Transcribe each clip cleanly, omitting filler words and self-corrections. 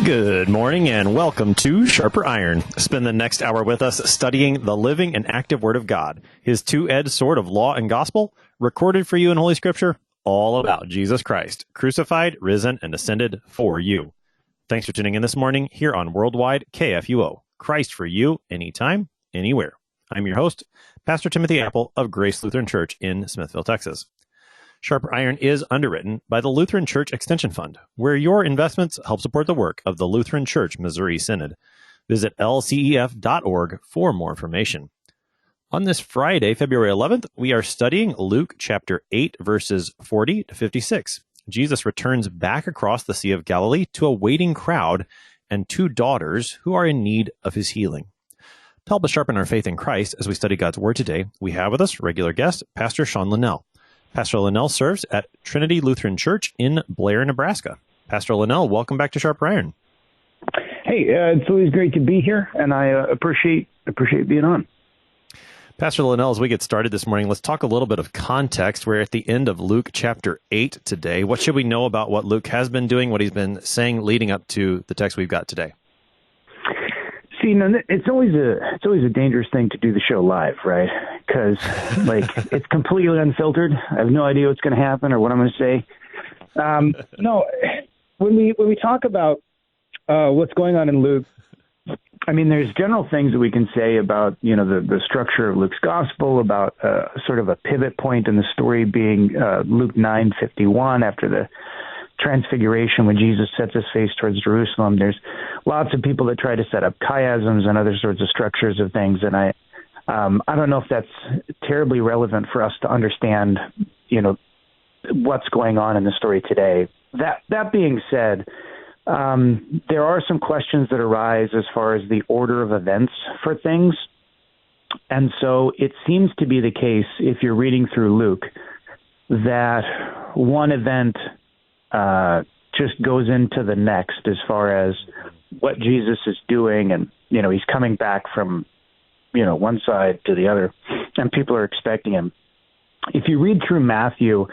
Good morning and welcome to Sharper Iron. Spend the next hour with us studying the living and active Word of God, His two-edged sword of law and gospel, recorded for you in Holy Scripture, all about Jesus Christ, crucified, risen, and ascended for you. Thanks for tuning in this morning here on Worldwide KFUO, Christ for you, anytime, anywhere. I'm your host, Pastor Timothy Appel of Grace Lutheran Church in Smithville, Texas. Sharper Iron is underwritten by the Lutheran Church Extension Fund, where your investments help support the work of the Lutheran Church Missouri Synod. Visit lcef.org for more information. On this Friday, February 11th, we are studying Luke chapter 8, verses 40 to 56. Jesus returns back across the Sea of Galilee to a waiting crowd and two daughters who are in need of his healing. To help us sharpen our faith in Christ as we study God's Word today, we have with us regular guest, Pastor Shawn Linnell. Pastor Linnell serves at Trinity Lutheran Church in Blair, Nebraska. Pastor Linnell, welcome back to Sharper Iron. Hey, it's always great to be here, and I appreciate being on. Pastor Linnell, as we get started this morning, let's talk a little bit of context. We're at the end of Luke chapter 8 today. What should we know about what Luke has been doing, what he's been saying leading up to the text we've got today? See, it's always a dangerous thing to do the show live, right? Because it's completely unfiltered. I have no idea what's going to happen or what I'm going to say. No, when we talk about what's going on in Luke, I mean, there's general things that we can say about the structure of Luke's gospel, about sort of a pivot point in the story being Luke 9:51 after the Transfiguration, when Jesus sets his face towards Jerusalem. There's lots of people that try to set up chiasms and other sorts of structures of things, and I don't know if that's terribly relevant for us to understand, what's going on in the story today. That being said, there are some questions that arise as far as the order of events for things, and so it seems to be the case, if you're reading through Luke, that one event just goes into the next as far as what Jesus is doing. And, he's coming back from, one side to the other, and people are expecting him. If you read through Matthew,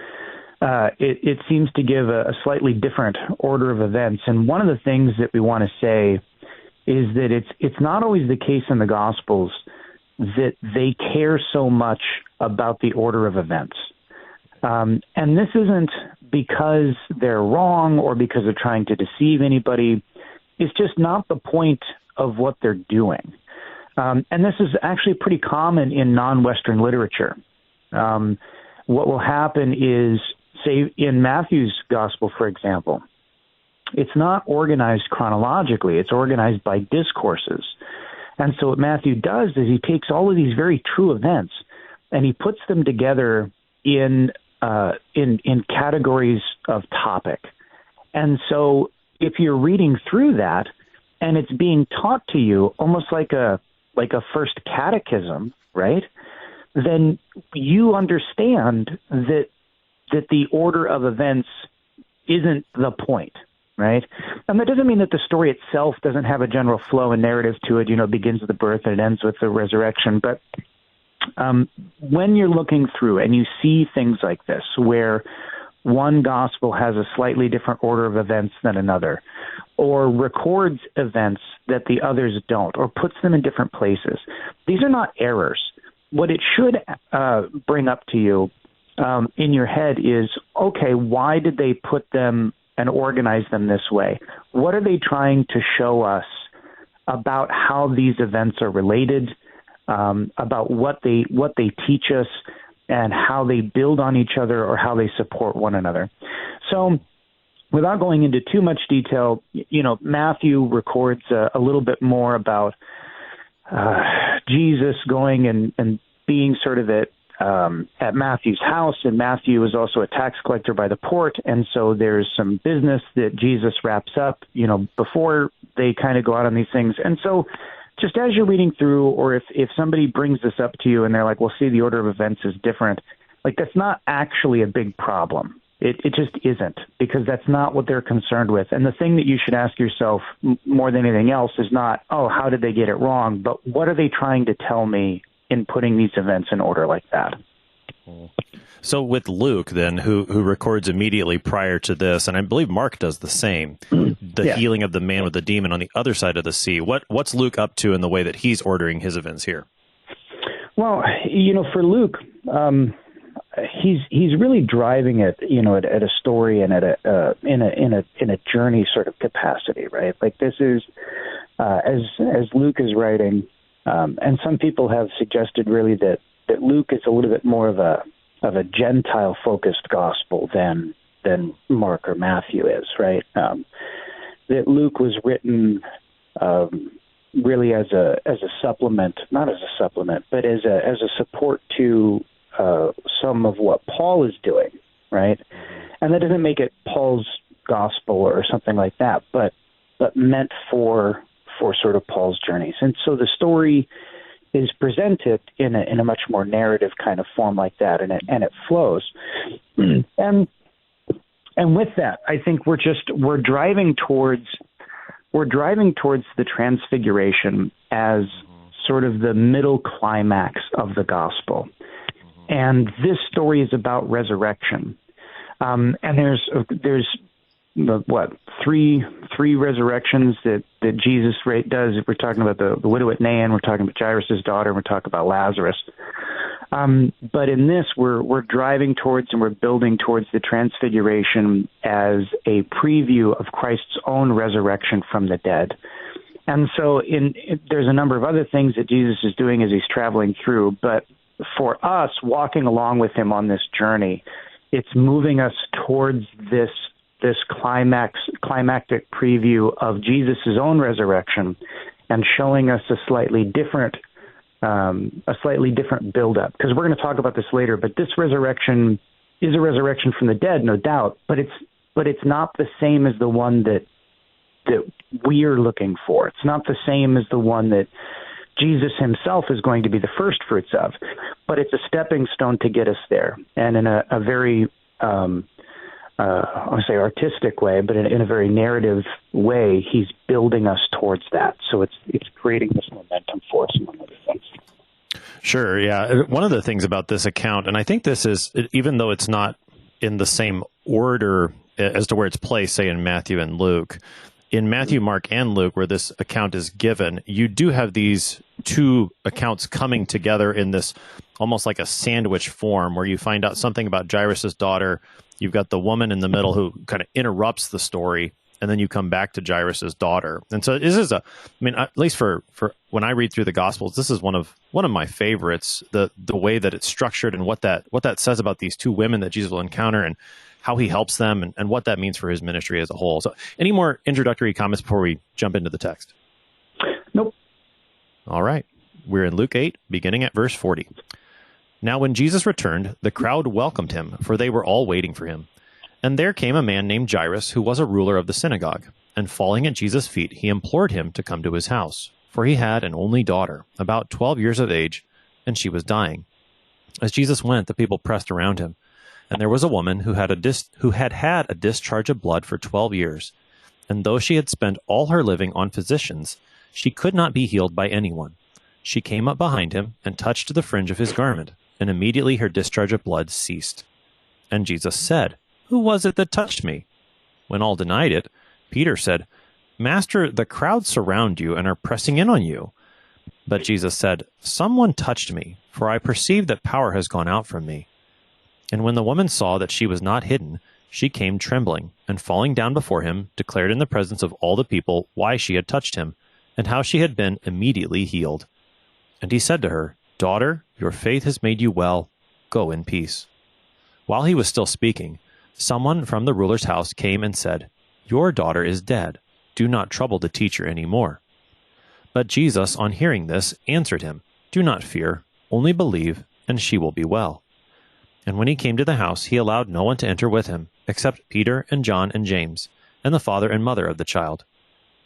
it seems to give a slightly different order of events. And one of the things that we want to say is that it's not always the case in the Gospels that they care so much about the order of events. And this isn't because they're wrong or because they're trying to deceive anybody. It's just not the point of what they're doing. And this is actually pretty common in non-Western literature. What will happen is, say, in Matthew's gospel, for example, it's not organized chronologically. It's organized by discourses. And so what Matthew does is he takes all of these very true events and he puts them together in categories of topic. And so if you're reading through that and it's being taught to you almost like a first catechism, right? Then you understand that the order of events isn't the point, right? And that doesn't mean that the story itself doesn't have a general flow and narrative to it, it begins with the birth and it ends with the resurrection. But when you're looking through and you see things like this, where one gospel has a slightly different order of events than another, or records events that the others don't, or puts them in different places, these are not errors. What it should bring up to you in your head is, okay, why did they put them and organize them this way? What are they trying to show us about how these events are related? About what they teach us and how they build on each other or how they support one another. So without going into too much detail, Matthew records a little bit more about Jesus going and being sort of at Matthew's house, and Matthew is also a tax collector by the port, and so there's some business that Jesus wraps up, before they kind of go out on these things. And so just as you're reading through, or if somebody brings this up to you and they're like, well, see, the order of events is different, that's not actually a big problem. It just isn't, because that's not what they're concerned with. And the thing that you should ask yourself more than anything else is not, oh, how did they get it wrong, but what are they trying to tell me in putting these events in order like that? So with Luke, then, who records immediately prior to this, and I believe Mark does the same, the healing of the man with the demon on the other side of the sea. What's Luke up to in the way that he's ordering his events here? Well, for Luke, he's really driving it, at a story and at in a journey sort of capacity, right? Like this is as Luke is writing, and some people have suggested really that Luke is a little bit more of a Gentile focused gospel than Mark or Matthew is, right? That Luke was written really as a supplement, not as a supplement, but as a support to some of what Paul is doing, right? And that doesn't make it Paul's gospel or something like that, but meant for sort of Paul's journeys. And so the story is presented in a much more narrative kind of form like that, and it flows. And with that, I think we're driving towards the transfiguration as sort of the middle climax of the gospel. And this story is about resurrection. And there's three resurrections that Jesus does. If we're talking about the widow at Nain, we're talking about Jairus' daughter, and we're talking about Lazarus. But in this, we're driving towards and we're building towards the transfiguration as a preview of Christ's own resurrection from the dead. And so there's a number of other things that Jesus is doing as he's traveling through, but for us, walking along with him on this journey, it's moving us towards this climactic preview of Jesus' own resurrection and showing us a slightly different build-up. Because we're going to talk about this later, but this resurrection is a resurrection from the dead, no doubt, but it's not the same as the one that we are looking for. It's not the same as the one that Jesus himself is going to be the first fruits of, but it's a stepping stone to get us there. And in a very, I want to say artistic way, but in a very narrative way, he's building us towards that. So it's creating this momentum for us, among other things. Sure, yeah. One of the things about this account, and I think this is, even though it's not in the same order as to where it's placed, say in Matthew and Luke, in Matthew, Mark, and Luke, where this account is given, you do have these two accounts coming together in this almost like a sandwich form, where you find out something about Jairus' daughter. You've got the woman in the middle who kind of interrupts the story, and then you come back to Jairus' daughter. And so this is at least for when I read through the Gospels, this is one of my favorites, the way that it's structured and what that says about these two women that Jesus will encounter and how he helps them and what that means for his ministry as a whole. So any more introductory comments before we jump into the text? Nope. All right. We're in Luke 8, beginning at verse 40. Now when Jesus returned, the crowd welcomed him, for they were all waiting for him. And there came a man named Jairus, who was a ruler of the synagogue. And falling at Jesus' feet, he implored him to come to his house, for he had an only daughter, about 12 years of age, and she was dying. As Jesus went, the people pressed around him. And there was a woman who had had a discharge of blood for 12 years. And though she had spent all her living on physicians, she could not be healed by anyone. She came up behind him and touched the fringe of his garment, and immediately her discharge of blood ceased. And Jesus said, "Who was it that touched me?" When all denied it, Peter said, "Master, the crowd surround you and are pressing in on you." But Jesus said, "Someone touched me, for I perceive that power has gone out from me." And when the woman saw that she was not hidden, she came trembling, and falling down before him, declared in the presence of all the people why she had touched him, and how she had been immediately healed. And he said to her, "Daughter, your faith has made you well. Go in peace." While he was still speaking, someone from the ruler's house came and said, "Your daughter is dead. Do not trouble the teacher any more." But Jesus, on hearing this, answered him, "Do not fear, only believe, and she will be well." And when he came to the house, he allowed no one to enter with him, except Peter and John and James, and the father and mother of the child.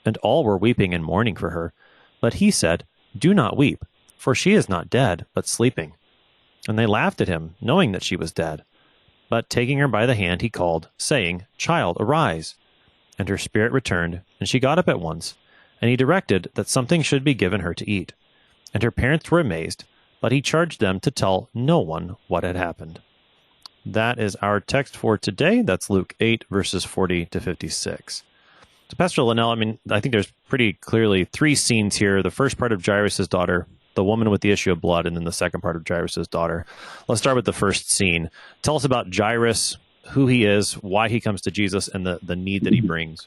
And all were weeping and mourning for her. But he said, "Do not weep, for she is not dead, but sleeping." And they laughed at him, knowing that she was dead. But taking her by the hand, he called, saying, "Child, arise." And her spirit returned, and she got up at once. And he directed that something should be given her to eat. And her parents were amazed, but he charged them to tell no one what had happened. That is our text for today. That's Luke 8, verses 40 to 56. So, Pastor Linnell, I think there's pretty clearly three scenes here. The first part of Jairus' daughter, the woman with the issue of blood, and then the second part of Jairus' daughter. Let's start with the first scene. Tell us about Jairus, who he is, why he comes to Jesus, and the need that he brings.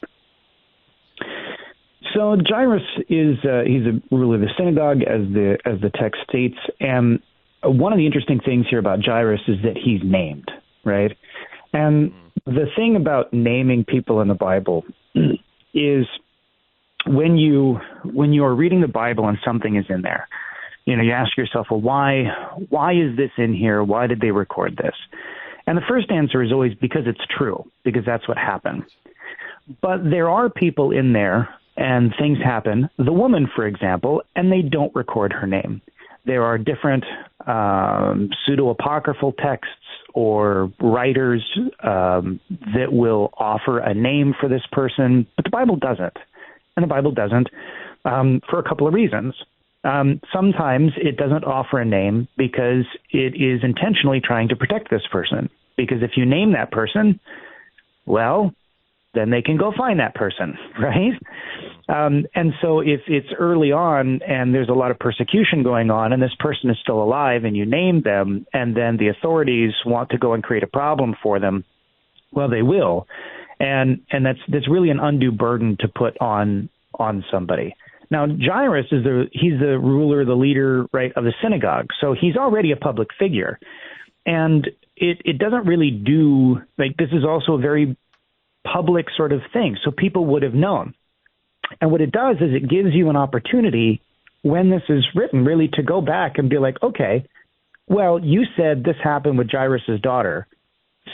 So Jairus is he's a ruler of the synagogue, as the text states, and one of the interesting things here about Jairus is that he's named, right? And the thing about naming people in the Bible is when you are reading the Bible and something is in there, you ask yourself, well, why is this in here? Why did they record this? And the first answer is always because it's true, because that's what happened. But there are people in there and things happen. The woman, for example, and they don't record her name. There are different pseudo-apocryphal texts or writers that will offer a name for this person, but the Bible doesn't. And the Bible doesn't for a couple of reasons. Sometimes it doesn't offer a name because it is intentionally trying to protect this person. Because if you name that person, well, then they can go find that person, right? And so if it's early on and there's a lot of persecution going on and this person is still alive and you name them and then the authorities want to go and create a problem for them, well, they will. And that's really an undue burden to put on somebody. Now, Jairus he's the ruler, the leader, right, of the synagogue. So he's already a public figure. And it doesn't really do, this is also a very public sort of thing. So people would have known. And what it does is it gives you an opportunity when this is written really to go back and be like, okay, well, you said this happened with Jairus' daughter.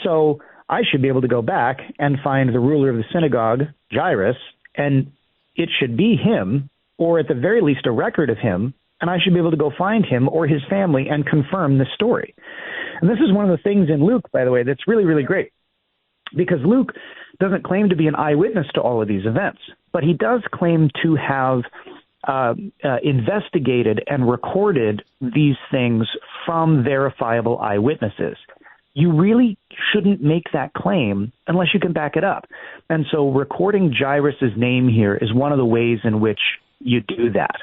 So I should be able to go back and find the ruler of the synagogue, Jairus, and it should be him, or at the very least a record of him, and I should be able to go find him or his family and confirm the story. And this is one of the things in Luke, by the way, that's really, really great, because Luke doesn't claim to be an eyewitness to all of these events, but he does claim to have investigated and recorded these things from verifiable eyewitnesses. You really shouldn't make that claim unless you can back it up. And so recording Jairus' name here is one of the ways in which you do that.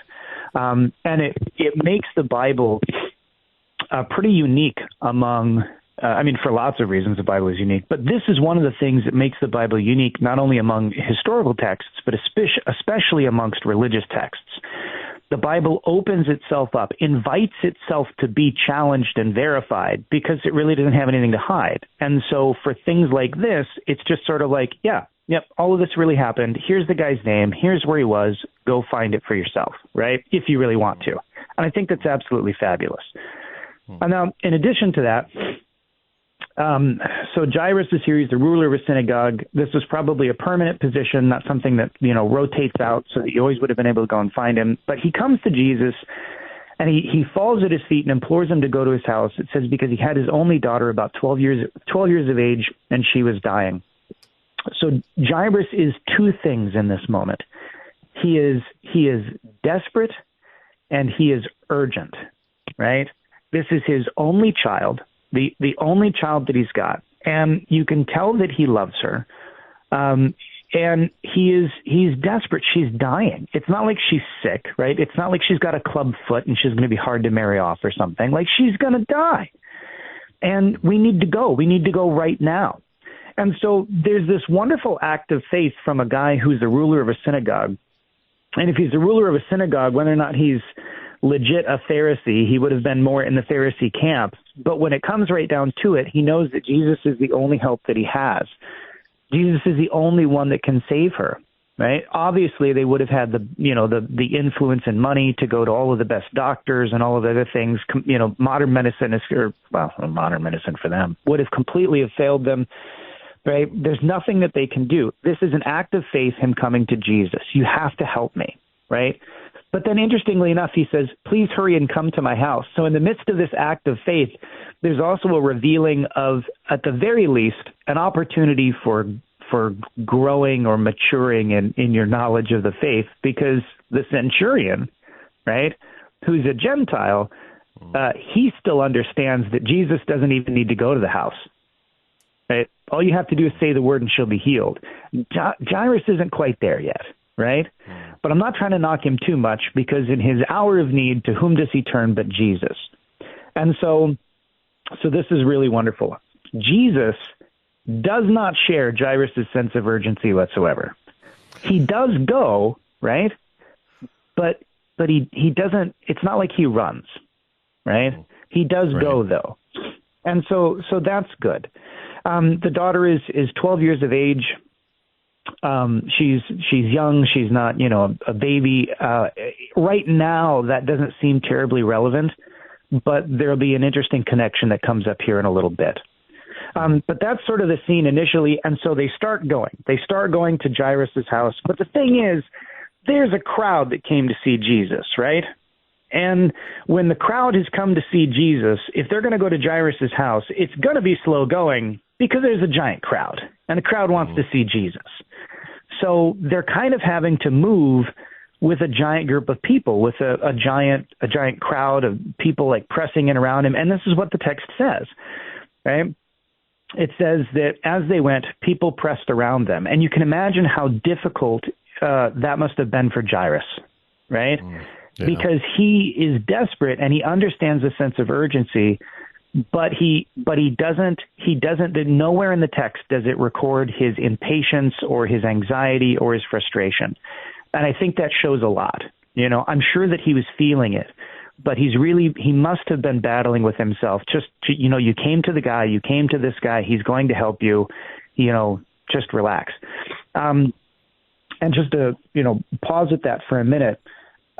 And it makes the Bible pretty unique among, for lots of reasons the Bible is unique, but this is one of the things that makes the Bible unique, not only among historical texts, but especially amongst religious texts. The Bible opens itself up, invites itself to be challenged and verified because it really doesn't have anything to hide. And so for things like this, it's just sort of like, yep, all of this really happened. Here's the guy's name. Here's where he was. Go find it for yourself, right? If you really want to. And I think that's absolutely fabulous. And now, in addition to that, so Jairus is here. He's the ruler of a synagogue. This was probably a permanent position, not something that, rotates out so that you always would have been able to go and find him. But he comes to Jesus, and he falls at his feet and implores him to go to his house. It says because he had his only daughter, about 12 years of age, and she was dying. So Jairus is two things in this moment. He is desperate, and he is urgent, right? This is his only child. The only child that he's got, and you can tell that he loves her, and he's desperate. She's dying. It's not like she's sick, right? It's not like she's got a club foot and she's going to be hard to marry off or something. Like, she's going to die, and we need to go. We need to go right now. And so there's this wonderful act of faith from a guy who's the ruler of a synagogue, and if he's the ruler of a synagogue, whether or not he's legit a Pharisee, he would have been more in the Pharisee camp. But when it comes right down to it, he knows that Jesus is the only help that he has. Jesus is the only one that can save her, right? Obviously, they would have had the influence and money to go to all of the best doctors and all of the other things. Modern medicine modern medicine for them would have completely failed them, right? There's nothing that they can do. This is an act of faith, him coming to Jesus. You have to help me, right? But then, interestingly enough, he says, please hurry and come to my house. So in the midst of this act of faith, there's also a revealing of, at the very least, an opportunity for growing or maturing in your knowledge of the faith, because the centurion, right, who's a Gentile, he still understands that Jesus doesn't even need to go to the house. right? All you have to do is say the word and she'll be healed. Jairus isn't quite there yet, right? But I'm not trying to knock him too much, because in his hour of need, to whom does he turn but Jesus? And so this is really wonderful. Jesus does not share Jairus' sense of urgency whatsoever. He does go, right? But he doesn't, it's not like he runs, right? He does go, though. And so that's good. The daughter is 12 years of age. She's young. She's not, a baby. Right now, that doesn't seem terribly relevant, but there'll be an interesting connection that comes up here in a little bit. But that's sort of the scene initially. And so they start going. They start going to Jairus' house. But the thing is, there's a crowd that came to see Jesus, right? And when the crowd has come to see Jesus, if they're going to go to Jairus' house, it's going to be slow going, because there's a giant crowd, and the crowd wants to see Jesus. So they're kind of having to move with a giant group of people, with a giant crowd of people like pressing in around him. And this is what the text says, right? It says that as they went, people pressed around them. And you can imagine how difficult that must have been for Jairus, right? Yeah. Because he is desperate and he understands the sense of urgency, but he doesn't, nowhere in the text does it record his impatience or his anxiety or his frustration. And I think that shows a lot. I'm sure that he was feeling it, but he must have been battling with himself. You came to the guy, you came to this guy, he's going to help you, just relax. And just to, pause at that for a minute,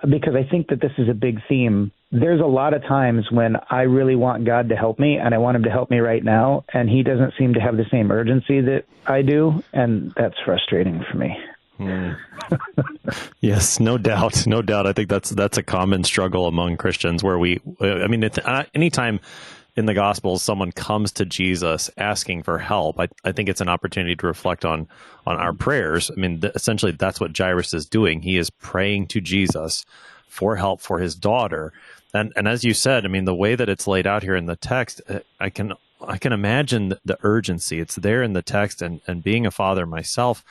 because I think that this is a big theme. There's a lot of times when I really want God to help me, and I want him to help me right now, and he doesn't seem to have the same urgency that I do, and that's frustrating for me. Yes, no doubt. No doubt. I think that's a common struggle among Christians, where anytime in the Gospels someone comes to Jesus asking for help, I think it's an opportunity to reflect on our prayers. Essentially, that's what Jairus is doing. He is praying to Jesus for help for his daughter. And as you said, the way that it's laid out here in the text, I can imagine the urgency. It's there in the text, and being a father myself,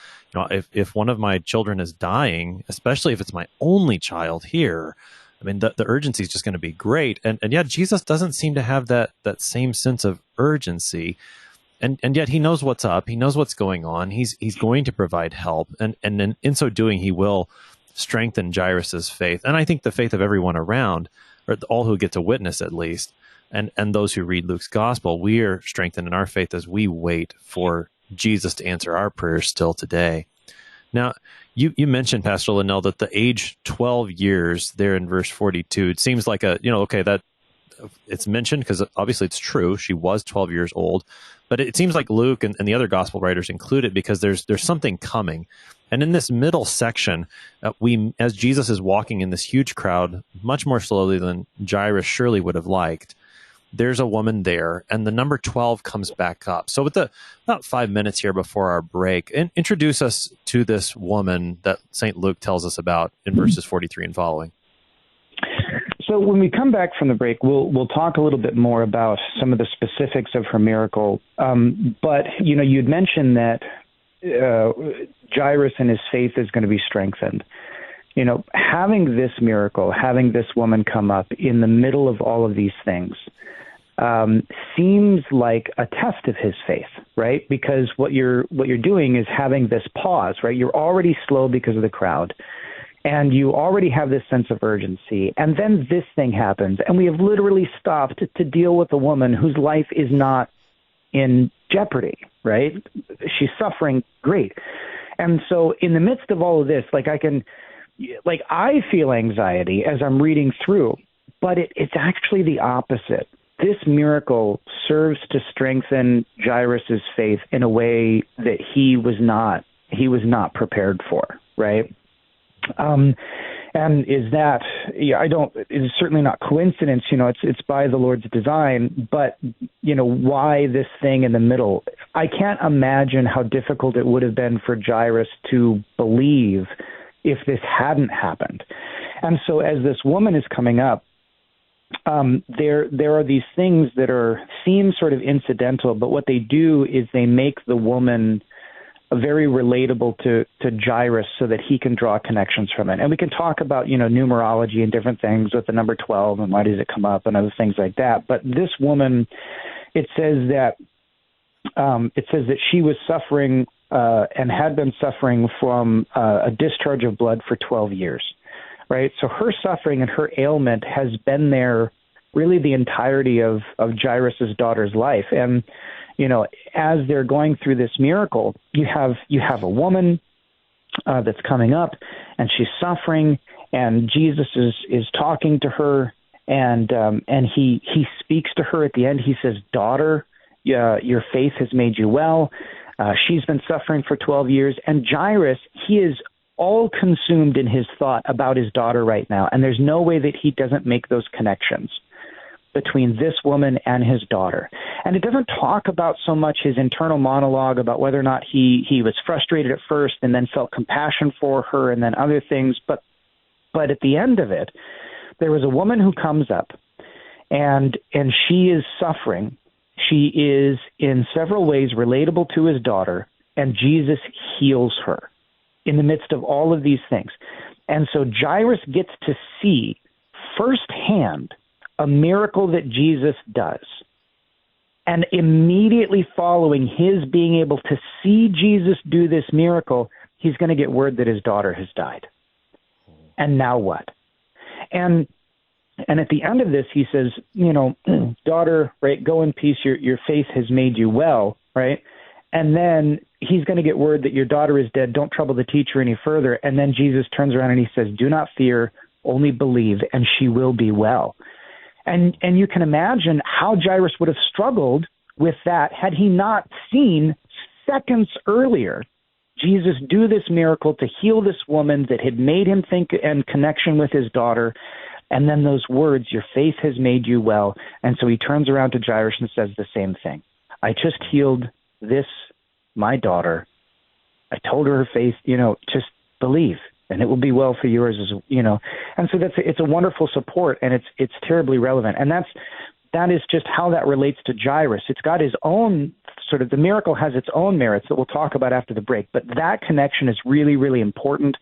if one of my children is dying, especially if it's my only child here, the urgency is just going to be great. And yet Jesus doesn't seem to have that same sense of urgency. And yet he knows what's up. He knows what's going on. He's going to provide help. And in so doing, he will strengthen Jairus' faith. And I think the faith of everyone around, or all who get to witness at least, and those who read Luke's gospel, we are strengthened in our faith as we wait for Jesus to answer our prayers still today. Now, you mentioned, Pastor Linnell, that the age 12 years there in verse 42, it seems like that it's mentioned because obviously it's true. She was 12 years old, but it seems like Luke and the other gospel writers include it because there's something coming. And in this middle section, as Jesus is walking in this huge crowd, much more slowly than Jairus surely would have liked, there's a woman there, and the number 12 comes back up. So with about 5 minutes here before our break, introduce us to this woman that St. Luke tells us about in verses 43 and following. So when we come back from the break, we'll talk a little bit more about some of the specifics of her miracle. But, you'd mentioned that Jairus and his faith is going to be strengthened. Having this miracle, having this woman come up in the middle of all of these things, seems like a test of his faith, right? Because what you're doing is having this pause, right? You're already slow because of the crowd, and you already have this sense of urgency, and then this thing happens, and we have literally stopped to deal with a woman whose life is not in jeopardy, right? She's suffering great. And so in the midst of all of this, I feel anxiety as I'm reading through, but it's actually the opposite. This miracle serves to strengthen Jairus' faith in a way that he was not prepared for, right? And is that, it's certainly not coincidence, it's by the Lord's design, but, why this thing in the middle? I can't imagine how difficult it would have been for Jairus to believe if this hadn't happened. And so as this woman is coming up, there are these things that seem sort of incidental, but what they do is they make the woman very relatable to Jairus so that he can draw connections from it. And we can talk about, numerology and different things with the number 12 and why does it come up and other things like that. But this woman, it says that she was suffering and had been suffering from a discharge of blood for 12 years, right? So her suffering and her ailment has been there really the entirety of Jairus' daughter's life. And as they're going through this miracle, you have a woman that's coming up, and she's suffering, and Jesus is talking to her, and he speaks to her at the end. He says, "Daughter, your faith has made you well." She's been suffering for 12 years, and Jairus, he is all consumed in his thought about his daughter right now, and there's no way that he doesn't make those connections between this woman and his daughter. And it doesn't talk about so much his internal monologue about whether or not he was frustrated at first and then felt compassion for her and then other things. But at the end of it, there was a woman who comes up and she is suffering. She is in several ways relatable to his daughter, and Jesus heals her in the midst of all of these things. And so Jairus gets to see firsthand a miracle that Jesus does. And immediately following his being able to see Jesus do this miracle, he's going to get word that his daughter has died. And now what? And at the end of this, he says, daughter, right, go in peace. Your faith has made you well, right? And then he's going to get word that your daughter is dead. Don't trouble the teacher any further. And then Jesus turns around and he says, do not fear, only believe, and she will be well. And you can imagine how Jairus would have struggled with that had he not seen seconds earlier Jesus do this miracle to heal this woman that had made him think in connection with his daughter. And then those words, your faith has made you well. And so he turns around to Jairus and says the same thing. I just healed my daughter. I told her faith, just believe, and it will be well for yours, And so it's a wonderful support, and it's terribly relevant. And that is just how that relates to Jairus. It's got his own sort of, the miracle has its own merits that we'll talk about after the break, but that connection is really, really important.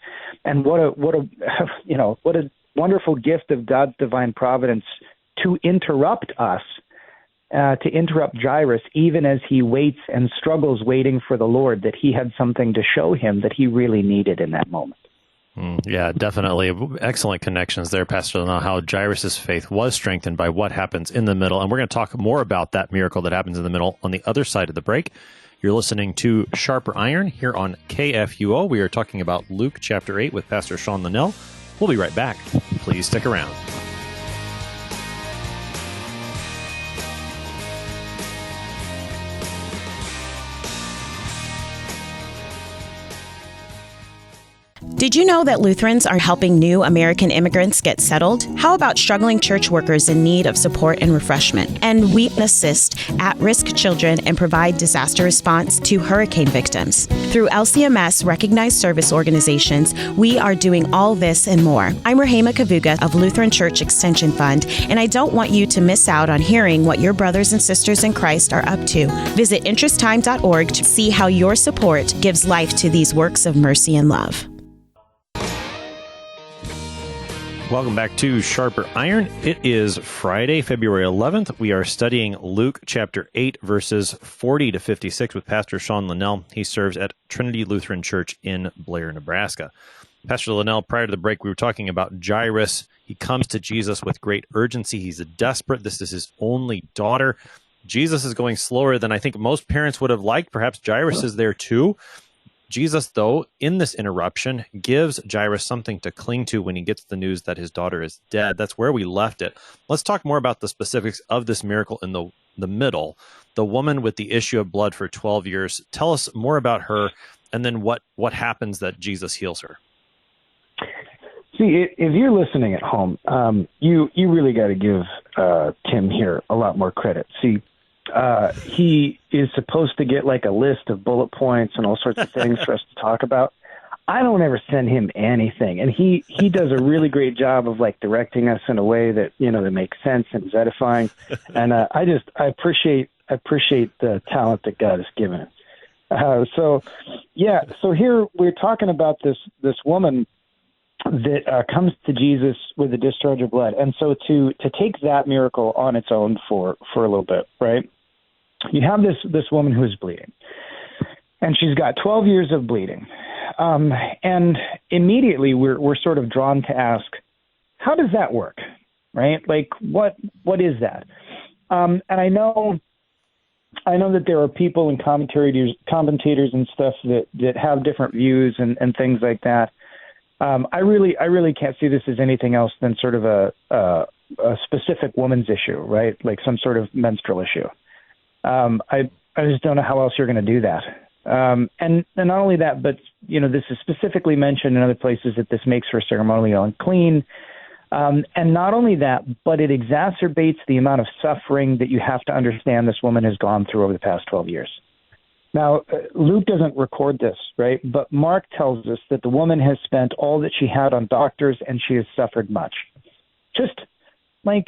And what a wonderful gift of God's divine providence to interrupt us, to interrupt Jairus, even as he waits and struggles waiting for the Lord, that he had something to show him that he really needed in that moment. Yeah, definitely. Excellent connections there, Pastor Linnell, how Jairus' faith was strengthened by what happens in the middle. And we're going to talk more about that miracle that happens in the middle on the other side of the break. You're listening to Sharper Iron here on KFUO. We are talking about Luke chapter 8 with Pastor Shawn Linnell. We'll be right back. Please stick around. Did you know that Lutherans are helping new American immigrants get settled? How about struggling church workers in need of support and refreshment? And we assist at-risk children and provide disaster response to hurricane victims. Through LCMS recognized service organizations, we are doing all this and more. I'm Rahema Kavuga of Lutheran Church Extension Fund, and I don't want you to miss out on hearing what your brothers and sisters in Christ are up to. Visit interesttime.org to see how your support gives life to these works of mercy and love. Welcome back to Sharper Iron. It is Friday, February 11th. We are studying Luke chapter 8, verses 40 to 56 with Pastor Shawn Linnell. He serves at Trinity Lutheran Church in Blair, Nebraska. Pastor Linnell, prior to the break, we were talking about Jairus. He comes to Jesus with great urgency. He's desperate. This is his only daughter. Jesus is going slower than I think most parents would have liked. Perhaps Jairus is there too. Jesus, though, in this interruption, gives Jairus something to cling to when he gets the news that his daughter is dead. That's where we left it. Let's talk more about the specifics of this miracle in the middle. The woman with the issue of blood for 12 years. Tell us more about her, and then what happens that Jesus heals her. See, if you're listening at home, you really got to give Tim here a lot more credit. See, he is supposed to get like a list of bullet points and all sorts of things for us to talk about. I don't ever send him anything. And he does a really great job of like directing us in a way that, that makes sense and is edifying. And I appreciate the talent that God has given him. So here we're talking about this woman that comes to Jesus with a discharge of blood. And so to take that miracle on its own for a little bit, right? You have this woman who is bleeding, and she's got 12 years of bleeding. And immediately we're sort of drawn to ask, how does that work, right? Like, what is that? And I know that there are people and commentators and stuff that have different views and things like that. I really can't see this as anything else than sort of a specific woman's issue, right? Like some sort of menstrual issue. I just don't know how else you're going to do that. And not only that, but this is specifically mentioned in other places that this makes her ceremonially unclean. And not only that, but it exacerbates the amount of suffering that you have to understand this woman has gone through over the past 12 years. Now, Luke doesn't record this, right? But Mark tells us that the woman has spent all that she had on doctors and she has suffered much. Just like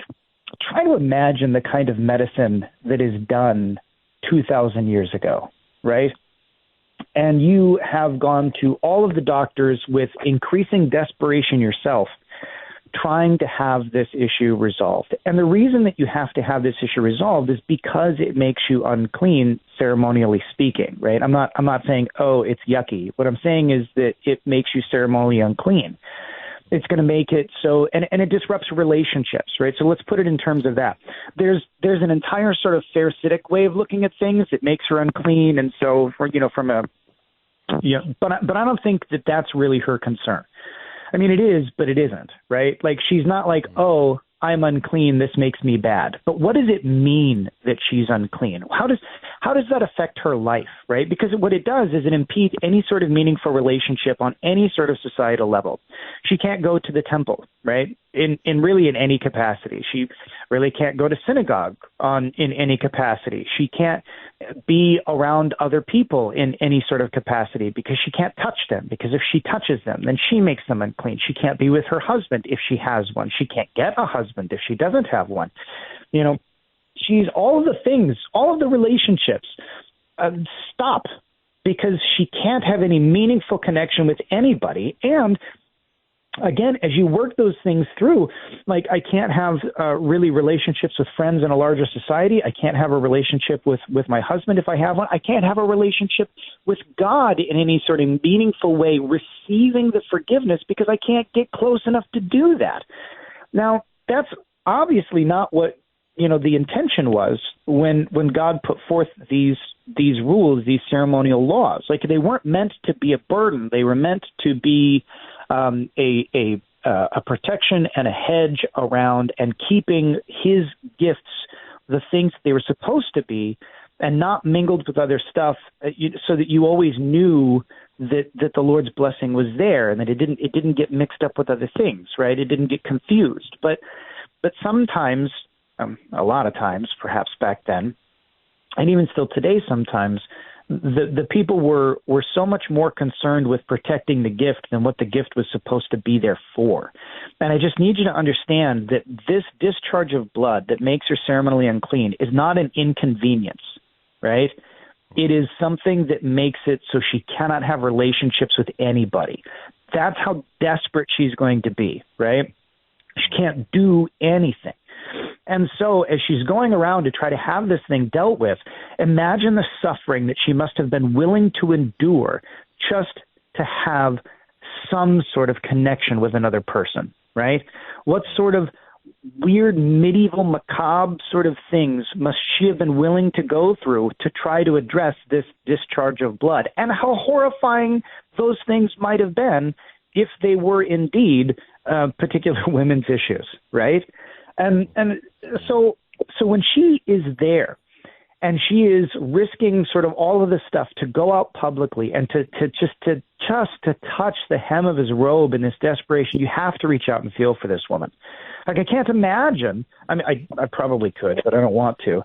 try to imagine the kind of medicine that is done 2,000 years ago, right? And you have gone to all of the doctors with increasing desperation yourself, trying to have this issue resolved. And the reason that you have to have this issue resolved is because it makes you unclean, ceremonially speaking, right? I'm not saying, oh, it's yucky. What I'm saying is that it makes you ceremonially unclean. It's going to make it so, and it disrupts relationships, right? So let's put it in terms of that. There's an entire sort of Pharisaic way of looking at things that makes her unclean. And so, but I don't think that that's really her concern. I mean, it is, but it isn't, right? Like, she's not like, oh, I'm unclean, this makes me bad. But what does it mean that she's unclean? How does that affect her life, right? Because what it does is it impedes any sort of meaningful relationship on any sort of societal level. She can't go to the temple, right? In any capacity. She really can't go to synagogue in any capacity. She can't be around other people in any sort of capacity because she can't touch them, because if she touches them, then she makes them unclean. She can't be with her husband if she has one. She can't get a husband if she doesn't have one. She's all of the things, all of the relationships stop because she can't have any meaningful connection with anybody. And again, as you work those things through, like, I can't have really relationships with friends in a larger society. I can't have a relationship with my husband if I have one. I can't have a relationship with God in any sort of meaningful way, receiving the forgiveness, because I can't get close enough to do that. Now, that's obviously not what the intention was when God put forth these rules, these ceremonial laws. Like, they weren't meant to be a burden. They were meant to be a protection and a hedge around and keeping his gifts, the things they were supposed to be, and not mingled with other stuff, so that you always knew that the Lord's blessing was there and that it didn't get mixed up with other things, right? It didn't get confused. But sometimes, a lot of times, perhaps back then, and even still today sometimes, the people were so much more concerned with protecting the gift than what the gift was supposed to be there for. And I just need you to understand that this discharge of blood that makes her ceremonially unclean is not an inconvenience, right? It is something that makes it so she cannot have relationships with anybody. That's how desperate she's going to be, right? She can't do anything. And so as she's going around to try to have this thing dealt with, imagine the suffering that she must have been willing to endure just to have some sort of connection with another person, right? What sort of weird medieval macabre sort of things must she have been willing to go through to try to address this discharge of blood? And how horrifying those things might have been if they were indeed particular women's issues, right? And so when she is there and she is risking sort of all of this stuff to go out publicly and to touch the hem of his robe in this desperation, you have to reach out and feel for this woman. Like, I can't imagine. I mean, I probably could, but I don't want to.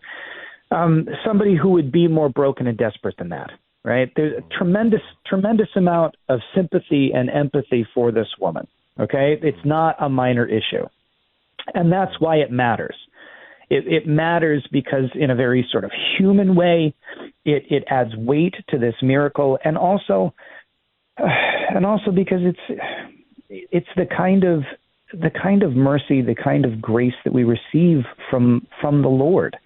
Somebody who would be more broken and desperate than that. right? There's a tremendous amount of sympathy and empathy for this woman, okay? It's not a minor issue. And that's why it matters. It matters because in a very sort of human way, it adds weight to this miracle, and also because it's the kind of mercy, the kind of grace that we receive from the Lord.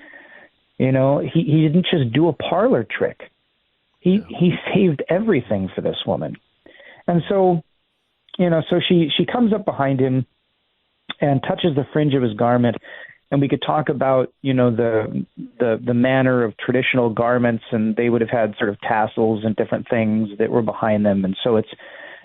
You know, he didn't just do a parlor trick. He saved everything for this woman. And so, you know, so she comes up behind him and touches the fringe of his garment. And we could talk about, you know, the manner of traditional garments, and they would have had sort of tassels and different things that were behind them. And so it's,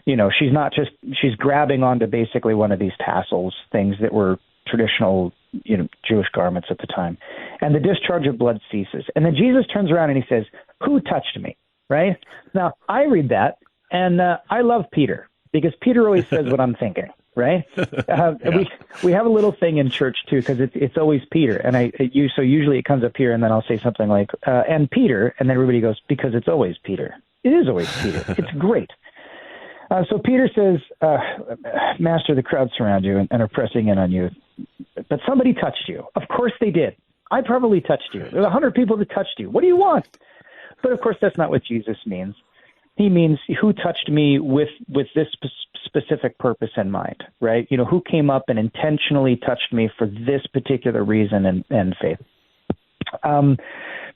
you know, she's grabbing onto basically one of these tassels, things that were traditional, you know, Jewish garments at the time. And the discharge of blood ceases. And then Jesus turns around and he says, "Who touched me?" Right? Now, I read that, and I love Peter, because Peter always says what I'm thinking. Right? We have a little thing in church too, because it's always Peter, and so usually it comes up here, and then I'll say something like and Peter, and then everybody goes, because it's always Peter. It is always Peter. It's great. So Peter says, "Master, the crowd surround you and are pressing in on you, but somebody touched you." Of course they did. I probably touched you. There's 100 people that touched you. What do you want? But of course that's not what Jesus means. He means, who touched me with this specific purpose in mind, right? You know, who came up and intentionally touched me for this particular reason and faith. And,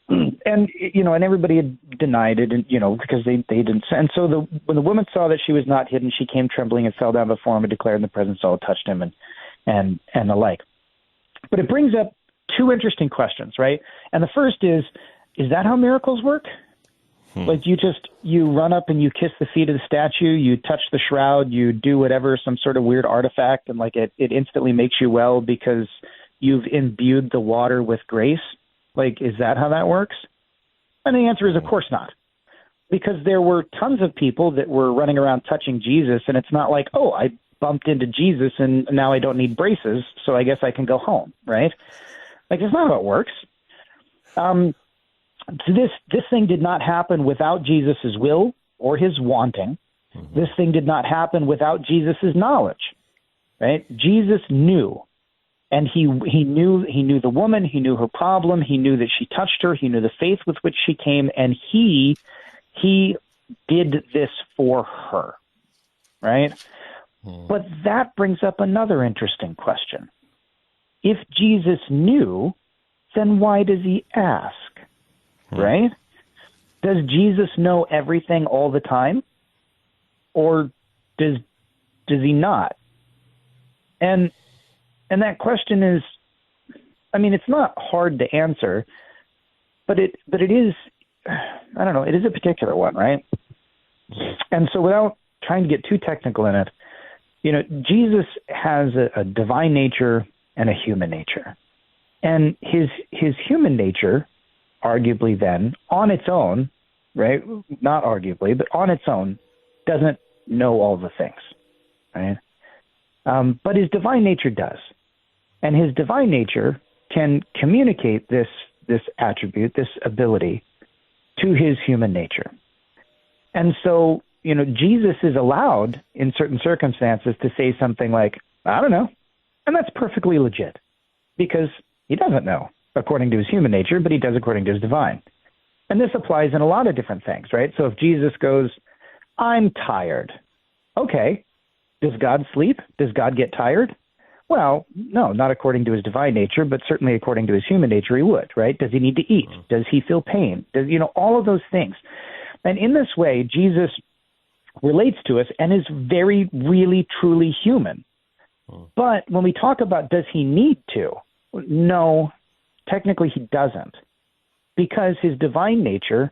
you know, and everybody had denied it, and, you know, because they didn't. And so when the woman saw that she was not hidden, she came trembling and fell down before him and declared in the presence all touched him and the like. But it brings up two interesting questions, right? And the first is that how miracles work? Like you run up and you kiss the feet of the statue, you touch the shroud, you do whatever, some sort of weird artifact, and like it instantly makes you well because you've imbued the water with grace? Like, is that how that works? And the answer is, of course not. Because there were tons of people that were running around touching Jesus, and it's not like, oh, I bumped into Jesus and now I don't need braces, so I guess I can go home, right? Like, that's not how it works. So this thing did not happen without Jesus' will or his wanting. Mm-hmm. This thing did not happen without Jesus' knowledge, right? Jesus knew, and he knew the woman, he knew her problem, he knew that she touched her, he knew the faith with which she came, and he did this for her, right? But that brings up another interesting question. If Jesus knew, then why does he ask? Right? Does Jesus know everything all the time? Or does he not? And that question is, I mean, it's not hard to answer, but it is, I don't know, it is a particular one, right? And so without trying to get too technical in it, you know, Jesus has a divine nature and a human nature. And his human nature, arguably then, on its own, right? Not arguably, but on its own, doesn't know all the things, right? But his divine nature does. And his divine nature can communicate this attribute, this ability, to his human nature. And so, you know, Jesus is allowed, in certain circumstances, to say something like, I don't know. And that's perfectly legit, because he doesn't know, according to his human nature, but he does according to his divine. And this applies in a lot of different things, right? So if Jesus goes, I'm tired. Okay. Does God sleep? Does God get tired? Well, no, not according to his divine nature, but certainly according to his human nature, he would, right? Does he need to eat? Does he feel pain? Does, you know, all of those things. And in this way, Jesus relates to us and is very, really, truly human. But when we talk about does he need to? No, technically he doesn't, because his divine nature,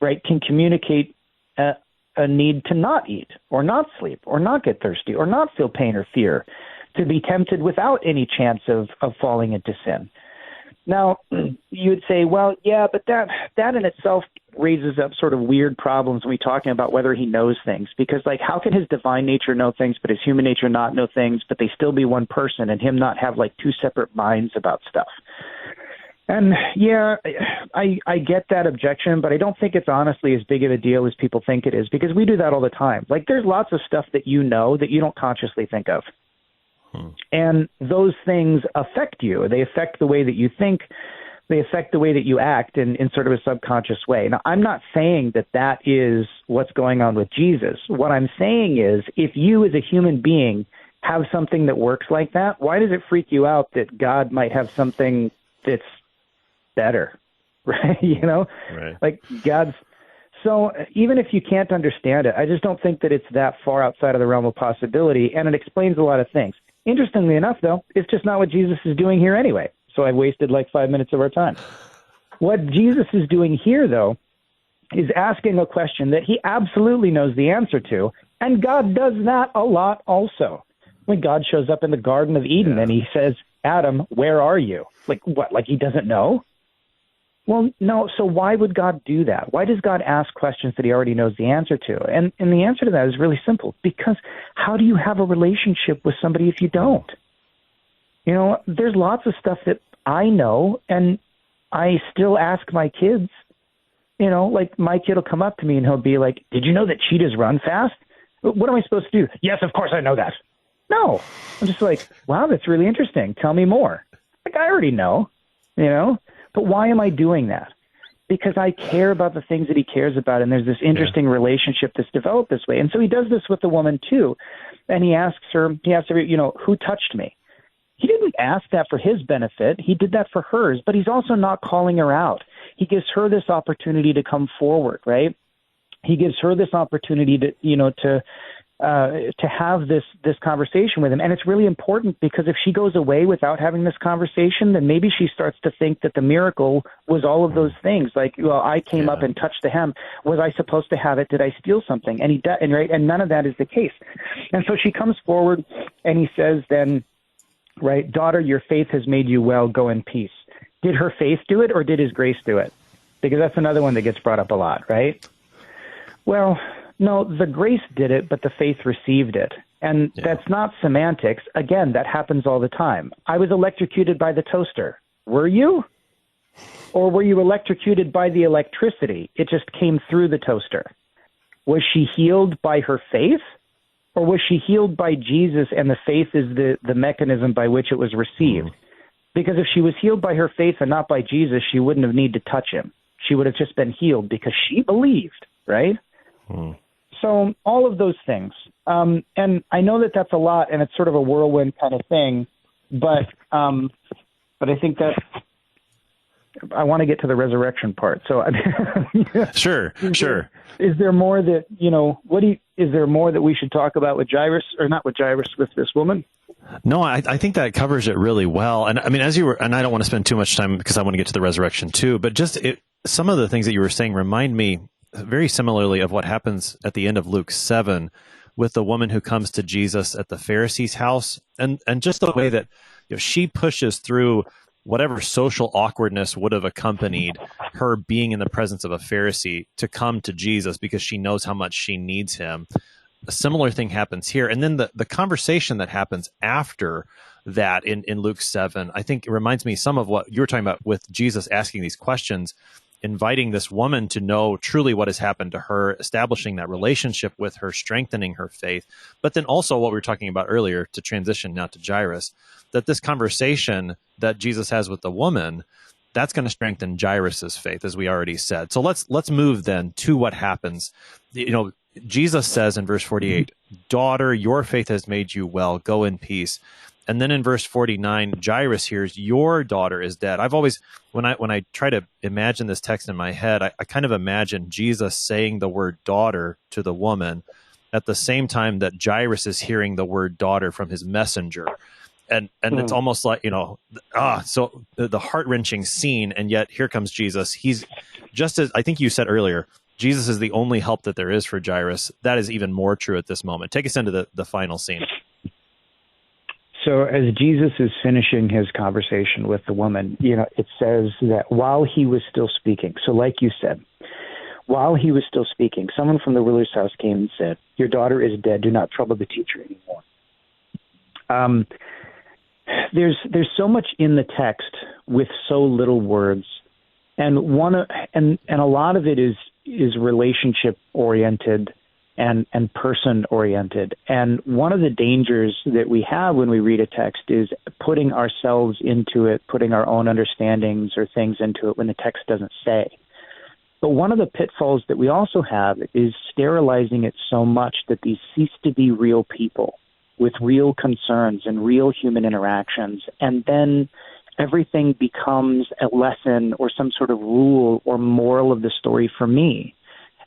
right, can communicate a need to not eat or not sleep or not get thirsty or not feel pain or fear, to be tempted without any chance of falling into sin. Now, you'd say, well, yeah, but that in itself raises up sort of weird problems when we're talking about whether he knows things, because, like, how can his divine nature know things but his human nature not know things, but they still be one person and him not have, like, two separate minds about stuff? And yeah, I get that objection, but I don't think it's honestly as big of a deal as people think it is, because we do that all the time. Like, there's lots of stuff that you know that you don't consciously think of. And those things affect you. They affect the way that you think. They affect the way that you act in sort of a subconscious way. Now, I'm not saying that that is what's going on with Jesus. What I'm saying is, if you as a human being have something that works like that, why does it freak you out that God might have something that's better? Right? You know? Right. Like, God's... So even if you can't understand it, I just don't think that it's that far outside of the realm of possibility, and it explains a lot of things. Interestingly enough, though, it's just not what Jesus is doing here anyway. So I've wasted like 5 minutes of our time. What Jesus is doing here, though, is asking a question that he absolutely knows the answer to, and God does that a lot also. When God shows up in the Garden of Eden and he says, Adam, where are you? Like, what, like he doesn't know? Well, no, so why would God do that? Why does God ask questions that he already knows the answer to? And the answer to that is really simple, because how do you have a relationship with somebody if you don't? You know, there's lots of stuff that I know, and I still ask my kids. You know, like, my kid will come up to me and he'll be like, did you know that cheetahs run fast? What am I supposed to do? Yes, of course I know that. No. I'm just like, wow, that's really interesting. Tell me more. Like, I already know, you know? But why am I doing that? Because I care about the things that he cares about, and there's this interesting relationship that's developed this way. And so he does this with the woman too, and he asks her, you know, who touched me? He didn't ask that for his benefit. He did that for hers, but he's also not calling her out. He gives her this opportunity to come forward, right? He gives her this opportunity to, you know, to have this conversation with him. And it's really important, because if she goes away without having this conversation, then maybe she starts to think that the miracle was all of those things. Like, well, I came up and touched the hem. Was I supposed to have it? Did I steal something? And none of that is the case. And so she comes forward, and he says then, right, daughter, your faith has made you well. Go in peace. Did her faith do it, or did his grace do it? Because that's another one that gets brought up a lot, right? Well, no, the grace did it, but the faith received it. And that's not semantics. Again, that happens all the time. I was electrocuted by the toaster. Were you? Or were you electrocuted by the electricity? It just came through the toaster. Was she healed by her faith? Or was she healed by Jesus, and the faith is the mechanism by which it was received? Because if she was healed by her faith and not by Jesus, she wouldn't have needed to touch him. She would have just been healed because she believed, right? So all of those things. And I know that that's a lot, and it's sort of a whirlwind kind of thing, but I think that I want to get to the resurrection part. So Sure. Is there more that, you know, is there more that we should talk about with Jairus, or not with Jairus, with this woman? No, I think that covers it really well. And I mean, and I don't want to spend too much time because I want to get to the resurrection too, but just some of the things that you were saying remind me very similarly of what happens at the end of Luke 7 with the woman who comes to Jesus at the Pharisee's house, and just the way that, you know, she pushes through whatever social awkwardness would have accompanied her being in the presence of a Pharisee to come to Jesus because she knows how much she needs him. A similar thing happens here. And then the conversation that happens after that in Luke 7, I think it reminds me some of what you were talking about with Jesus asking these questions, inviting this woman to know truly what has happened to her, establishing that relationship with her, strengthening her faith. But then also what we were talking about earlier, to transition now to Jairus, that this conversation that Jesus has with the woman, that's going to strengthen Jairus's faith, as we already said. So let's move then to what happens. You know, Jesus says in verse 48, daughter, your faith has made you well. Go in peace. And then in verse 49, Jairus hears, your daughter is dead. I've always, when I try to imagine this text in my head, I kind of imagine Jesus saying the word daughter to the woman at the same time that Jairus is hearing the word daughter from his messenger. And it's almost like, you know, so the heart-wrenching scene, and yet here comes Jesus. He's just as I think you said earlier, Jesus is the only help that there is for Jairus. That is even more true at this moment. Take us into the final scene. So as Jesus is finishing his conversation with the woman, you know, it says that while he was still speaking, so like you said, while he was still speaking, someone from the ruler's house came and said, your daughter is dead. Do not trouble the teacher anymore. There's so much in the text with so little words. And a lot of it is relationship oriented and person oriented. And one of the dangers that we have when we read a text is putting ourselves into it, putting our own understandings or things into it when the text doesn't say. But one of the pitfalls that we also have is sterilizing it so much that these cease to be real people with real concerns and real human interactions. And then everything becomes a lesson or some sort of rule or moral of the story for me.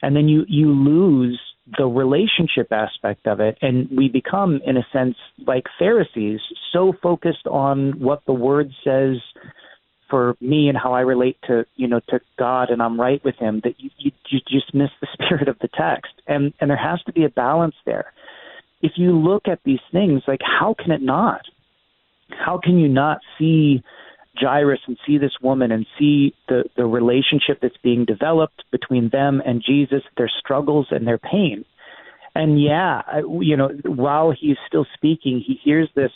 And then you lose the relationship aspect of it, and we become, in a sense, like Pharisees, so focused on what the word says for me and how I relate to God and I'm right with him, that you just miss the spirit of the text. And there has to be a balance there. If you look at these things, like, how can it not? How can you not see Jairus and see this woman and see the relationship that's being developed between them and Jesus, their struggles and their pain? And while he's still speaking, he hears this,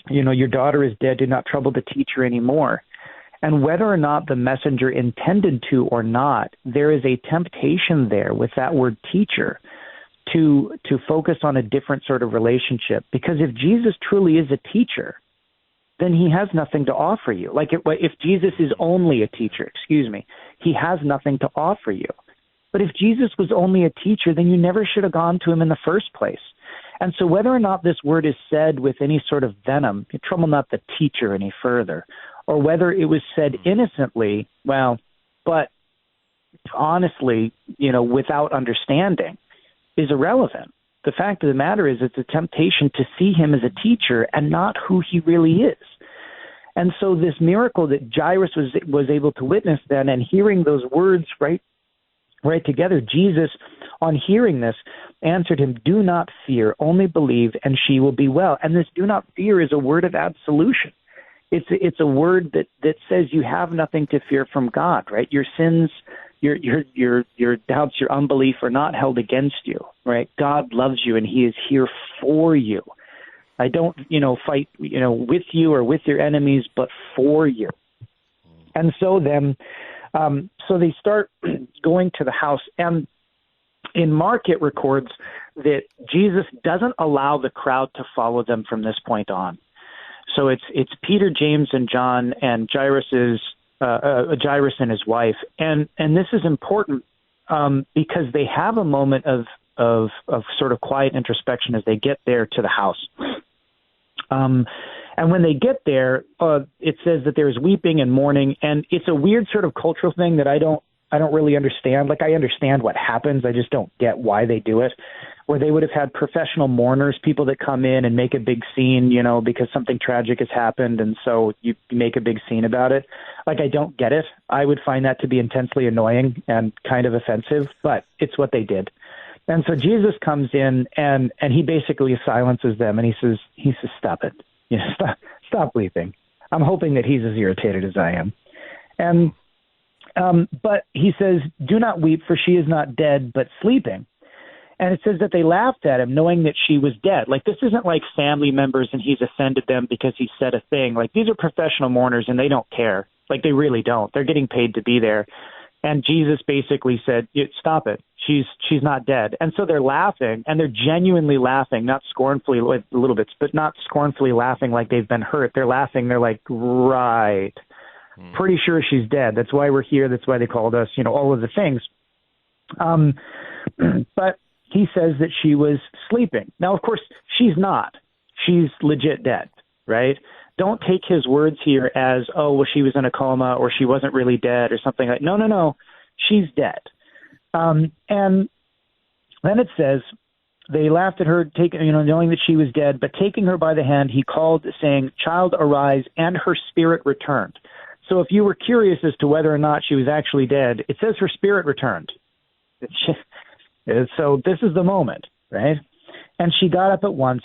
your daughter is dead, do not trouble the teacher anymore. And whether or not the messenger intended to or not, there is a temptation there with that word teacher to focus on a different sort of relationship. Because if Jesus truly is a teacher, then he has nothing to offer you. Like if Jesus is only a teacher, he has nothing to offer you. But if Jesus was only a teacher, then you never should have gone to him in the first place. And so whether or not this word is said with any sort of venom, you trouble not the teacher any further, or whether it was said innocently, but honestly, without understanding, is irrelevant. The fact of the matter is it's a temptation to see him as a teacher and not who he really is. And so this miracle that Jairus was able to witness then, and hearing those words right together, Jesus, on hearing this, answered him, "Do not fear, only believe, and she will be well." And this "do not fear" is a word of absolution. It's a word that says you have nothing to fear from God, right? Your sins, your doubts, your unbelief are not held against you, right? God loves you and he is here for you. I don't, fight, with you or with your enemies, but for you. And so then, so they start going to the house, and in Mark it records that Jesus doesn't allow the crowd to follow them from this point on. So it's Peter, James, and John, and Jairus and his wife, and this is important because they have a moment of sort of quiet introspection as they get there to the house. And when they get there, it says that there's weeping and mourning, and it's a weird sort of cultural thing that I don't really understand. Like, I understand what happens, I just don't get why they do it. Where they would have had professional mourners, people that come in and make a big scene, because something tragic has happened, and so you make a big scene about it. Like, I don't get it. I would find that to be intensely annoying and kind of offensive, but it's what they did. And so Jesus comes in and he basically silences them, and he says, "Stop it. Stop weeping." I'm hoping that he's as irritated as I am. And but he says, "Do not weep, for she is not dead, but sleeping." And it says that they laughed at him, knowing that she was dead. Like, this isn't like family members and he's offended them because he said a thing. Like, these are professional mourners and they don't care. Like, they really don't. They're getting paid to be there. And Jesus basically said, "Stop it. She's not dead." And so they're laughing, and they're genuinely laughing, not scornfully, like little bits, but not scornfully laughing like they've been hurt. They're laughing. They're like, "Right. Pretty sure she's dead. That's why we're here. That's why they called us," all of the things. But he says that she was sleeping. Now, of course, she's not. She's legit dead, right? Don't take his words here as, "Oh, well, she was in a coma," or "she wasn't really dead," or something like that. No. She's dead. And then it says, they laughed at her, knowing that she was dead, but taking her by the hand, he called, saying, "Child, arise," and her spirit returned. So if you were curious as to whether or not she was actually dead, it says her spirit returned. So this is the moment, right? And she got up at once,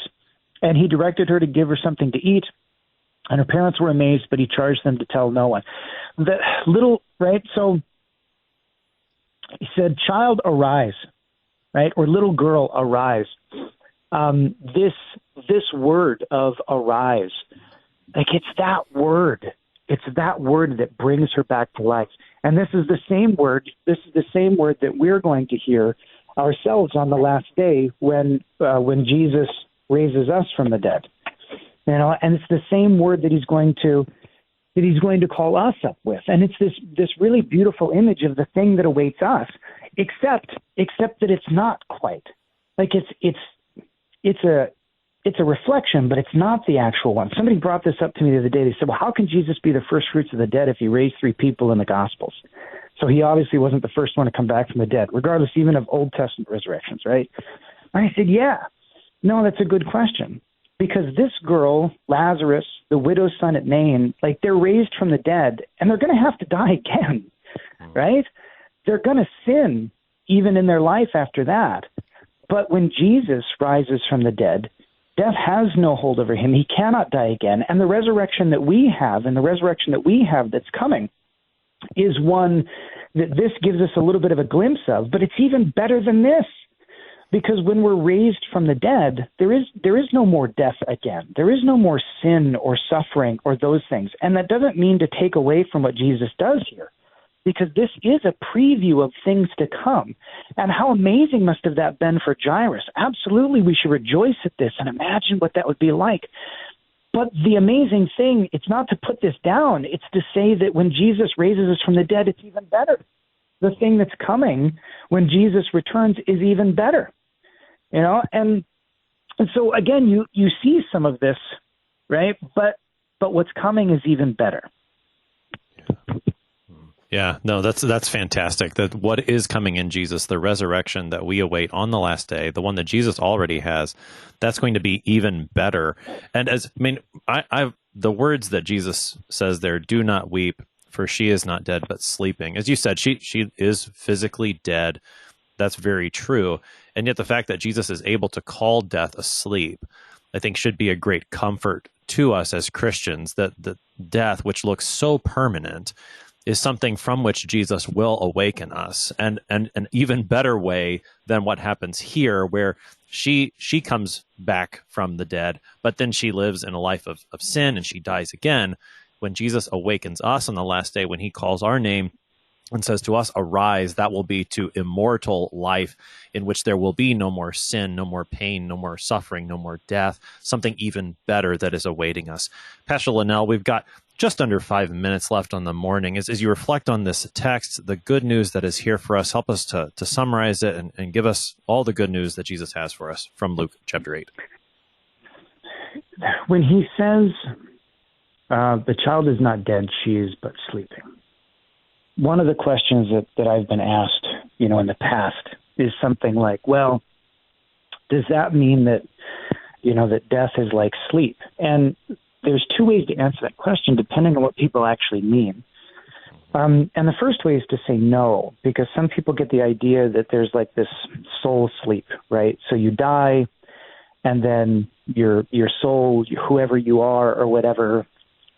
and he directed her to give her something to eat. And her parents were amazed, but he charged them to tell no one. So he said, "Child, arise," right? Or "little girl, arise." This word of arise, like, it's that word. It's that word that brings her back to life. And this is the same word. This is the same word that we're going to hear ourselves on the last day when Jesus raises us from the dead. And it's the same word that he's going to call us up with. And it's this really beautiful image of the thing that awaits us, except that it's not quite. Like it's a reflection, but it's not the actual one. Somebody brought this up to me the other day. They said, well, how can Jesus be the first fruits of the dead if he raised 3 people in the Gospels? So he obviously wasn't the first one to come back from the dead, regardless even of Old Testament resurrections, right? And I said, yeah. No, that's a good question. Because this girl, Lazarus, the widow's son at Nain, like they're raised from the dead, and they're going to have to die again, right? They're going to sin even in their life after that. But when Jesus rises from the dead, death has no hold over him. He cannot die again. And the resurrection that we have, that's coming, is one that this gives us a little bit of a glimpse of, but it's even better than this. Because when we're raised from the dead, there is no more death again. There is no more sin or suffering or those things. And that doesn't mean to take away from what Jesus does here, because this is a preview of things to come. And how amazing must have that been for Jairus? Absolutely, we should rejoice at this and imagine what that would be like. But the amazing thing, it's not to put this down. It's to say that when Jesus raises us from the dead, it's even better. The thing that's coming when Jesus returns is even better. And so again, you see some of this, right? But what's coming is even better. Yeah, no, that's fantastic. That what is coming in Jesus, the resurrection that we await on the last day, the one that Jesus already has, that's going to be even better. And the words that Jesus says there, do not weep, for she is not dead, but sleeping. As you said, she is physically dead. That's very true. And yet the fact that Jesus is able to call death asleep, I think should be a great comfort to us as Christians, that the death, which looks so permanent, is something from which Jesus will awaken us. And an even better way than what happens here, where she comes back from the dead, but then she lives in a life of sin and she dies again. When Jesus awakens us on the last day, when he calls our name and says to us, arise, that will be to immortal life in which there will be no more sin, no more pain, no more suffering, no more death, something even better that is awaiting us. Pastor Linnell, we've got just under 5 minutes left on the morning. As you reflect on this text, the good news that is here for us, help us to summarize it and give us all the good news that Jesus has for us from Luke chapter 8. When he says, the child is not dead, she is but sleeping. One of the questions that I've been asked, in the past is something like, well, does that mean that, that death is like sleep? And there's 2 ways to answer that question, depending on what people actually mean. And the first way is to say no, because some people get the idea that there's like this soul sleep, right? So you die, and then your soul, whoever you are or whatever,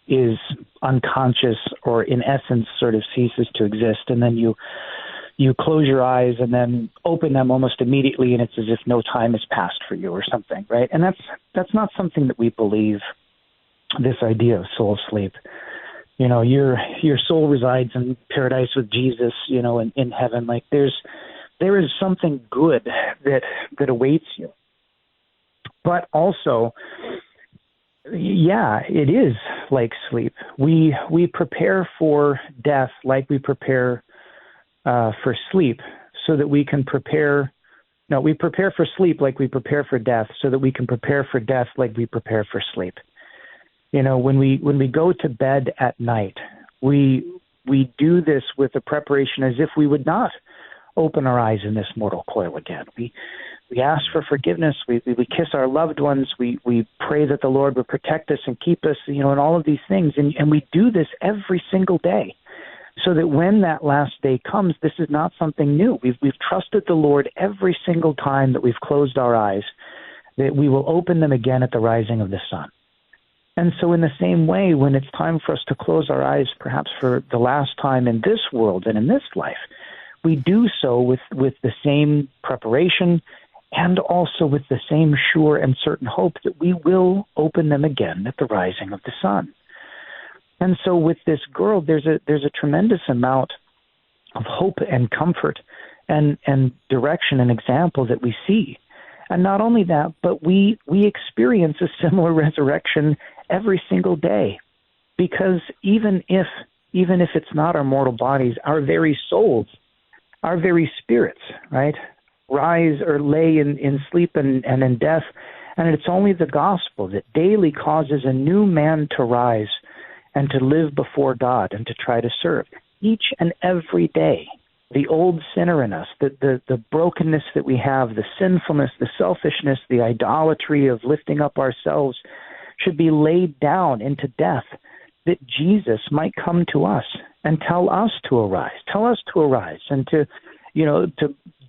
is unconscious or in essence sort of ceases to exist. And then you close your eyes and then open them almost immediately, and it's as if no time has passed for you or something, right? And that's not something that we believe, this idea of soul sleep. Your soul resides in paradise with Jesus, in heaven. Like there is something good that awaits you. But also, yeah, it is like sleep. We prepare for death like we prepare for sleep, so that we can prepare. No, we prepare for sleep like we prepare for death, so that we can prepare for death like we prepare for sleep. When we go to bed at night, we do this with a preparation as if we would not open our eyes in this mortal coil again. We ask for forgiveness. We kiss our loved ones. We pray that the Lord would protect us and keep us, and all of these things. And we do this every single day, so that when that last day comes, this is not something new. We've trusted the Lord every single time that we've closed our eyes, that we will open them again at the rising of the sun. And so in the same way, when it's time for us to close our eyes, perhaps for the last time in this world and in this life, we do so with the same preparation and also with the same sure and certain hope that we will open them again at the rising of the sun. And so with this girl, there's a tremendous amount of hope and comfort and direction and example that we see. And not only that, but we experience a similar resurrection every single day, because even if it's not our mortal bodies, our very souls, our very spirits, right, rise or lay in sleep and in death. And it's only the gospel that daily causes a new man to rise and to live before God and to try to serve. Each and every day, the old sinner in us, the brokenness that we have, the sinfulness, the selfishness, the idolatry of lifting up ourselves should be laid down into death, that Jesus might come to us and tell us to arise and to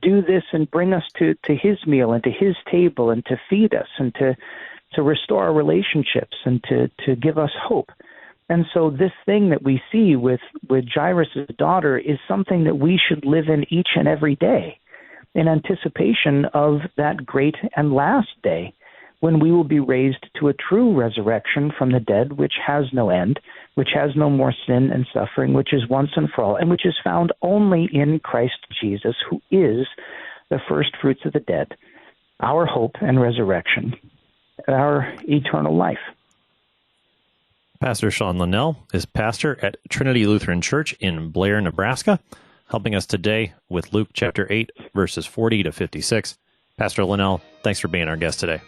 do this and bring us to his meal and to his table and to feed us and to restore our relationships and to give us hope. And so this thing that we see with Jairus' daughter is something that we should live in each and every day in anticipation of that great and last day when we will be raised to a true resurrection from the dead, which has no end, which has no more sin and suffering, which is once and for all, and which is found only in Christ Jesus, who is the first fruits of the dead, our hope and resurrection, our eternal life. Pastor Shawn Linnell is pastor at Trinity Lutheran Church in Blair, Nebraska, helping us today with Luke chapter 8, verses 40 to 56. Pastor Linnell, thanks for being our guest today.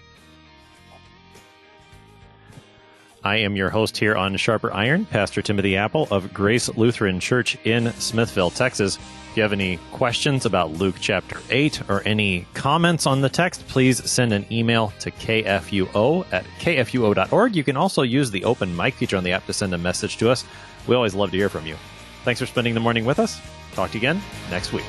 I am your host here on Sharper Iron, Pastor Timothy Appel of Grace Lutheran Church in Smithville, Texas. If you have any questions about Luke chapter 8 or any comments on the text, please send an email to kfuo@kfuo.org. You can also use the open mic feature on the app to send a message to us. We always love to hear from you. Thanks for spending the morning with us. Talk to you again next week.